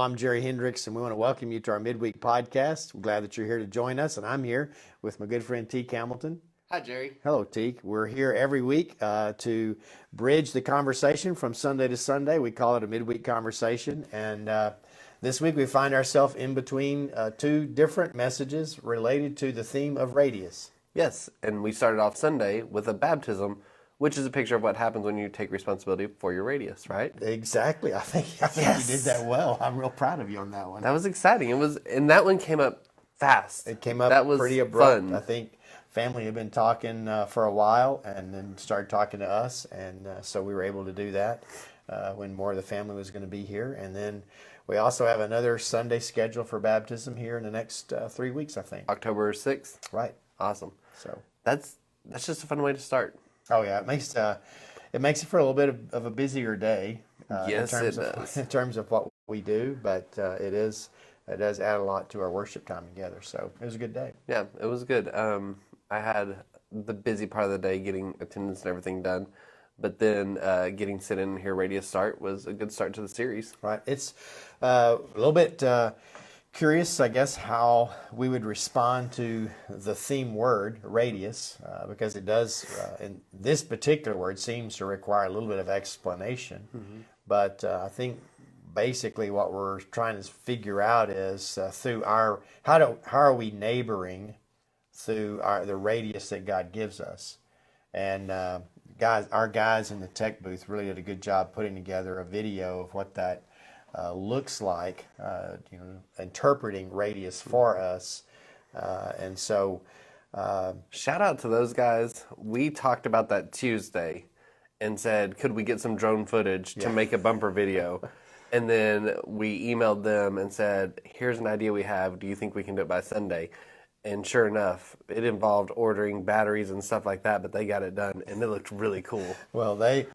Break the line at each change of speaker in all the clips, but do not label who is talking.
I'm Jerry Hendricks, and we want to welcome you to our Midweek podcast. We're glad that you're here to join us, and I'm here with my good friend Teek Hamilton.
Hi, Jerry.
Hello, Teek. We're here every week to bridge the conversation from Sunday to Sunday. We call it a Midweek conversation, and this week we find ourselves in between two different messages related to the theme of radius.
Yes, and we started off Sunday with a baptism, which is a picture of what happens when you take responsibility for your radius, right?
Exactly. I think
Yes.
you did that well. I'm real proud of you on that one.
That was exciting. And that one came up fast.
It came up
that was
pretty abrupt.
Fun.
I think family had been talking for a while and then started talking to us, and so we were able to do that when more of the family was going to be here. And then we also have another Sunday scheduled for baptism here in the next 3 weeks, I think.
October 6th.
Right.
Awesome.
So
that's just a fun way to start.
Oh yeah, it makes it for a little bit of a busier day.
Yes,
in terms
it
of,
does.
in terms of what we do, but it does add a lot to our worship time together. So it was a good day.
Yeah, it was good. I had the busy part of the day getting attendance and everything done, but then getting to sit in and hear Radius start was a good start to the series.
Right. It's a little bit curious, I guess, how we would respond to the theme word, radius, because it does, in this particular word, seems to require a little bit of explanation. Mm-hmm. But I think basically what we're trying to figure out is through how are we neighboring through the radius that God gives us. And our guys in the tech booth really did a good job putting together a video of what that looks like, interpreting radius for us. And so
shout out to those guys. We talked about that Tuesday and said, could we get some drone footage to make a bumper video? And then we emailed them and said, here's an idea we have. Do you think we can do it by Sunday? And sure enough, it involved ordering batteries and stuff like that, but they got it done, and it looked really cool.
Well, they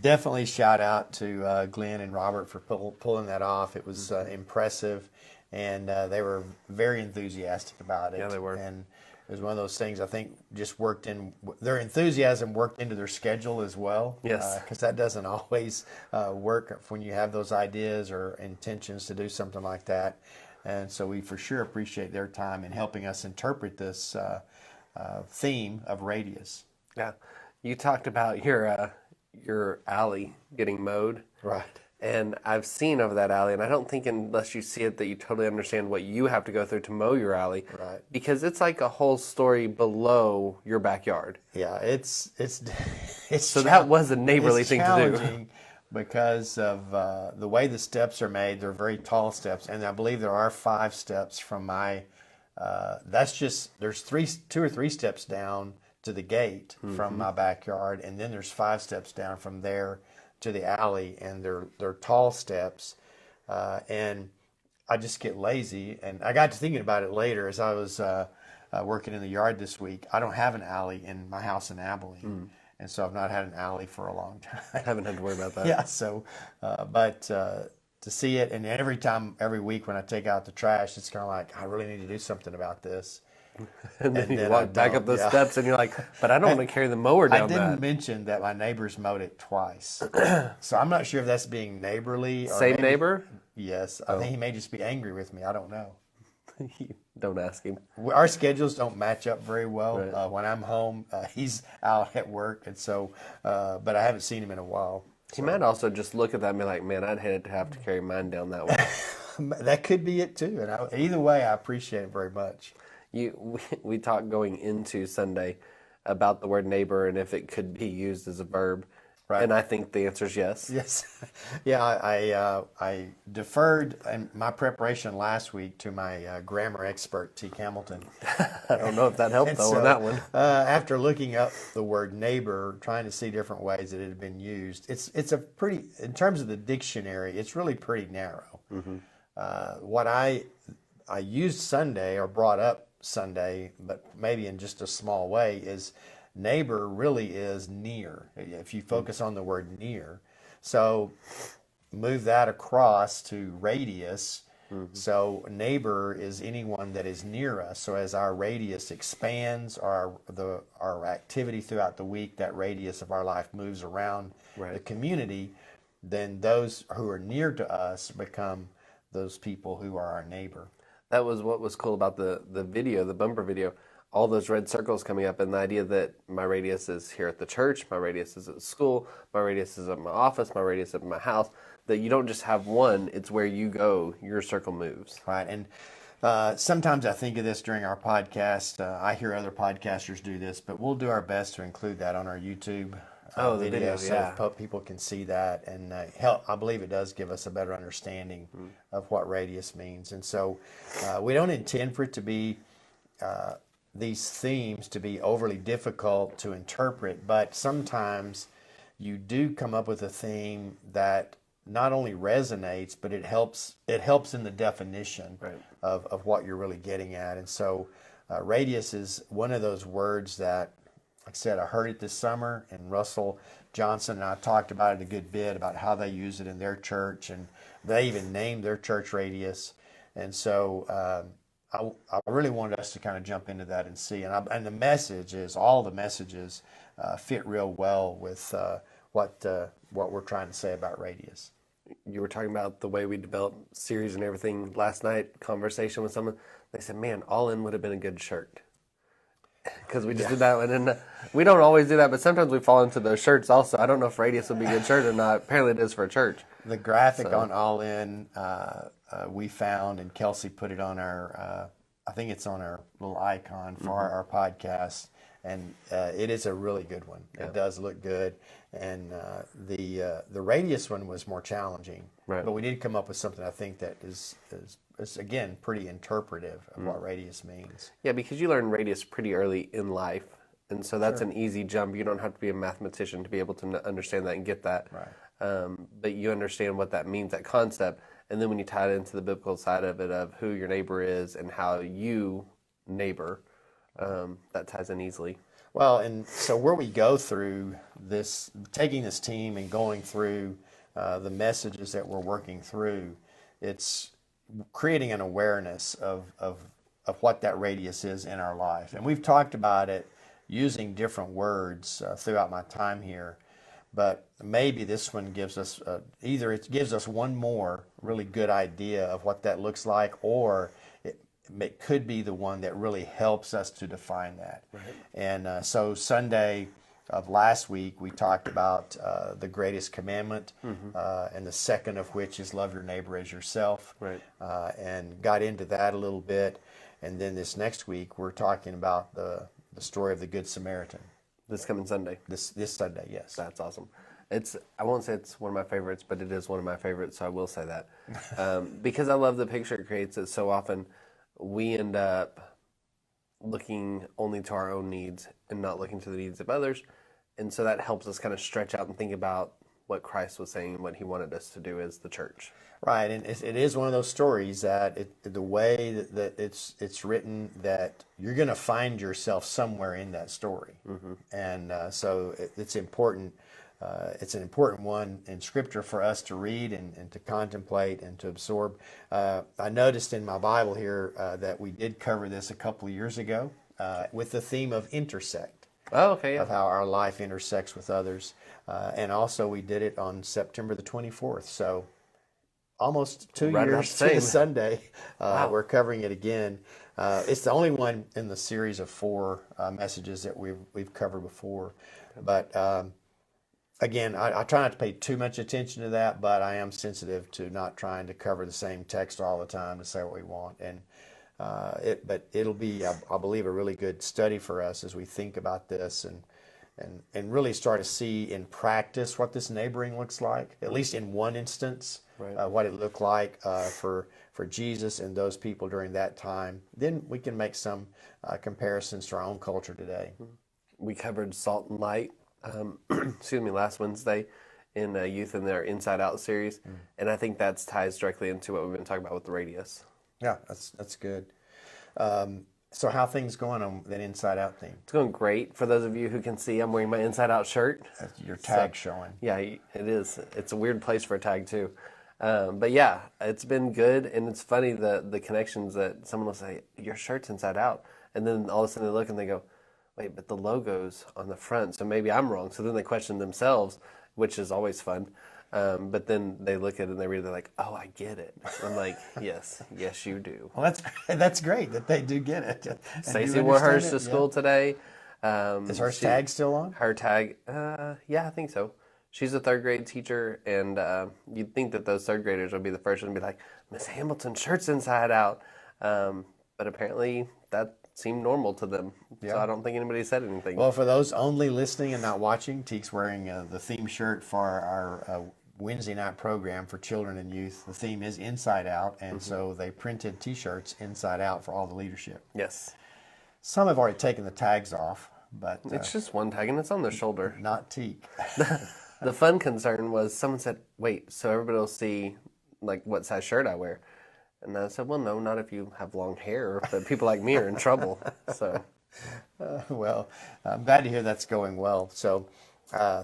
definitely shout out to Glenn and Robert for pulling that off. It was impressive, and they were very enthusiastic about it.
Yeah, they were.
And it was one of those things I think just worked in, their enthusiasm worked into their schedule as well.
Yes.
Because that doesn't always work when you have those ideas or intentions to do something like that. And so we for sure appreciate their time in helping us interpret this theme of radius.
Yeah, you talked about your alley getting mowed.
Right.
And I've seen over that alley, and I don't think unless you see it that you totally understand what you have to go through to mow your alley.
Right.
Because it's like a whole story below your backyard.
Yeah, it's
So that was a neighborly thing to do.
Because of the way the steps are made. They're very tall steps, and I believe there are 5 steps from my. There's 2 or 3 steps down to the gate from my backyard, and then there's 5 steps down from there to the alley, and they're tall steps, and I just get lazy. And I got to thinking about it later as I was working in the yard this week. I don't have an alley in my house in Abilene. And so I've not had an alley for a long time.
I haven't had to worry about that.
Yeah, so, but to see it, and every week when I take out the trash, it's kind of like, I really need to do something about this.
And then you walk back up those steps and you're like, but I don't want to carry the mower down that.
I didn't mention that my neighbors mowed it twice. So I'm not sure if that's being neighborly. Or
Same neighbor?
Yes. I think he may just be angry with me. I don't know.
Don't ask him.
Our schedules don't match up very well.
Right.
When I'm home, he's out at work, and so, but I haven't seen him in a while.
He might also just look at that and be like, man, I'd hate to have to carry mine down that way.
That could be it too. And either way, I appreciate it very much.
We talked going into Sunday about the word neighbor and if it could be used as a verb. Right. And I think the answer is yes.
Yes. Yeah, I deferred in my preparation last week to my grammar expert, Teek Hamilton.
I don't know if that helped, though,
so,
on that one.
After looking up the word neighbor, trying to see different ways that it had been used, it's a pretty, in terms of the dictionary, it's really pretty narrow. Mm-hmm. What I used Sunday, or brought up Sunday, but maybe in just a small way, is neighbor really is near, if you focus on the word near. So move that across to radius. Mm-hmm. So neighbor is anyone that is near us. So as our radius expands, our activity throughout the week, that radius of our life moves around the community, then those who are near to us become those people who are our neighbor.
That was what was cool about the video, the bumper video. All those red circles coming up, and the idea that my radius is here at the church, my radius is at school, my radius is at my office, my radius is at my house. That you don't just have one; it's where you go, your circle moves.
Right, and sometimes I think of this during our podcast. I hear other podcasters do this, but we'll do our best to include that on our YouTube
The video,
so people can see that and help. I believe it does give us a better understanding of what radius means. And so we don't intend for it to be these themes to be overly difficult to interpret, but sometimes you do come up with a theme that not only resonates, but it helps in the definition of what you're really getting at. And so radius is one of those words that, like I said, I heard it this summer, and Russell Johnson and I talked about it a good bit about how they use it in their church, and they even named their church Radius. And so I really wanted us to kind of jump into that and see. And the messages, all the messages, fit real well with what we're trying to say about Radius.
You were talking about the way we developed series and everything last night, conversation with someone. They said, man, All In would have been a good shirt. Because we just did that one. And we don't always do that, but sometimes we fall into those shirts also. I don't know if Radius would be a good shirt or not. Apparently it is for a church.
The graphic on All In we found, and Kelsey put it on our, I think it's on our little icon for our podcast. And it is a really good one. Yeah. It does look good. And the Radius one was more challenging. Right. But we did come up with something I think that is again pretty interpretive of what radius means.
Yeah, because you learn radius pretty early in life. And so that's an easy jump. You don't have to be a mathematician to be able to understand that and get that.
Right.
But you understand what that means, that concept. And then when you tie it into the biblical side of it, of who your neighbor is and how you neighbor, that ties in easily.
Well, and so where we go through this, taking this team and going through the messages that we're working through, it's creating an awareness of what that radius is in our life. And we've talked about it using different words throughout my time here, but maybe this one gives us, either it gives us one more really good idea of what that looks like, or it could be the one that really helps us to define that. Right. And so Sunday of last week, we talked about the greatest commandment, and the second of which is love your neighbor as yourself, and got into that a little bit. And then this next week, we're talking about the story of the Good Samaritan.
This coming Sunday.
This Sunday, yes.
That's awesome. I won't say it's one of my favorites, but it is one of my favorites, so I will say that. Because I love the picture it creates. It so often we end up looking only to our own needs and not looking to the needs of others. And so that helps us kind of stretch out and think about what Christ was saying and what he wanted us to do as the church. Right,
and it is one of those stories that the way that it's written, that you're going to find yourself somewhere in that story. And so it's important. It's an important one in Scripture for us to read and to contemplate and to absorb. I noticed in my Bible here that we did cover this a couple of years ago with the theme of intersect.
Oh, okay, yeah.
Of how our life intersects with others. And also we did it on September the 24th. So almost 2 years to the Sunday, wow. We're covering it again. It's the only one in the series of 4 messages that we've covered before. But again, I try not to pay too much attention to that, but I am sensitive to not trying to cover the same text all the time to say what we want. And but it'll be, I believe, a really good study for us as we think about this and really start to see in practice what this neighboring looks like, at least in one instance, what it looked like for Jesus and those people during that time. Then we can make some comparisons to our own culture today.
We covered salt and light, last Wednesday in Youth in their Inside Out series, and I think that ties directly into what we've been talking about with the radius.
Yeah, that's good. So how things going on that Inside Out theme?
It's going great. For those of you who can see, I'm wearing my Inside Out shirt.
That's your tag showing.
Yeah, it is. It's a weird place for a tag too. But yeah, it's been good, and it's funny the connections that someone will say, your shirt's inside out, and then all of a sudden they look and they go, wait, but the logo's on the front, so maybe I'm wrong. So then they question themselves, which is always fun. But then they look at it and they're like, "Oh, I get it." I'm like, "Yes, yes, you do."
Well, that's great that they do get it. and do
Stacey wore hers
understand
to
it.
school today.
Is her tag still on?
Her tag, yeah, I think so. She's a third grade teacher, and you'd think that those third graders would be the first one to be like, "Miss Hamilton's shirt's inside out," but apparently that seemed normal to them. So I don't think anybody said anything.
Well, for those only listening and not watching, Teek's wearing the theme shirt for our Wednesday night program for children and youth. The theme is Inside Out, and so they printed T-shirts inside out for all the leadership.
Yes.
Some have already taken the tags off, but
It's just one tag, and it's on their shoulder.
not Teek.
The fun concern was someone said, "Wait, so everybody will see like what size shirt I wear?" And I said, "Well, no, not if you have long hair. But people like me are in trouble." So,
Well, I'm glad to hear that's going well. So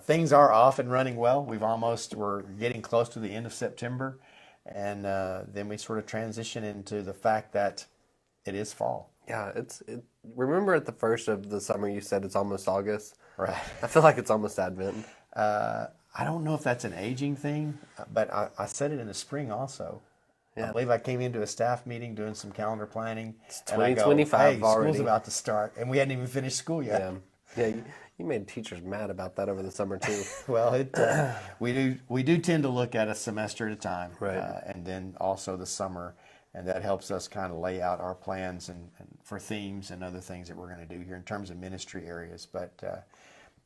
things are off and running well. We're getting close to the end of September, and then we sort of transition into the fact that it is fall.
yeah, remember at the first of the summer you said it's almost August?
Right.
I feel like it's almost Advent.
I don't know if that's an aging thing, but I said it in the spring also. I believe I came into a staff meeting doing some calendar planning. It's
2025
hey,
already.
School's about to start, and we hadn't even finished school yet.
Yeah, you made teachers mad about that over the summer too.
Well, we do tend to look at a semester at a time,
Right.
And then also the summer, and that helps us kind of lay out our plans and for themes and other things that we're going to do here in terms of ministry areas. But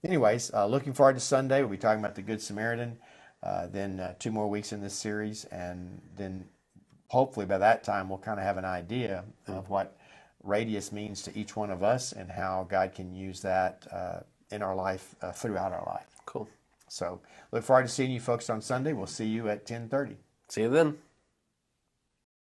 anyways, looking forward to Sunday. We'll be talking about the Good Samaritan, then 2 more weeks in this series, and then hopefully by that time we'll kind of have an idea of what radius means to each one of us and how God can use that in our life, throughout our life.
Cool.
So look forward to seeing you folks on Sunday. We'll see you at 10:30.
See you then.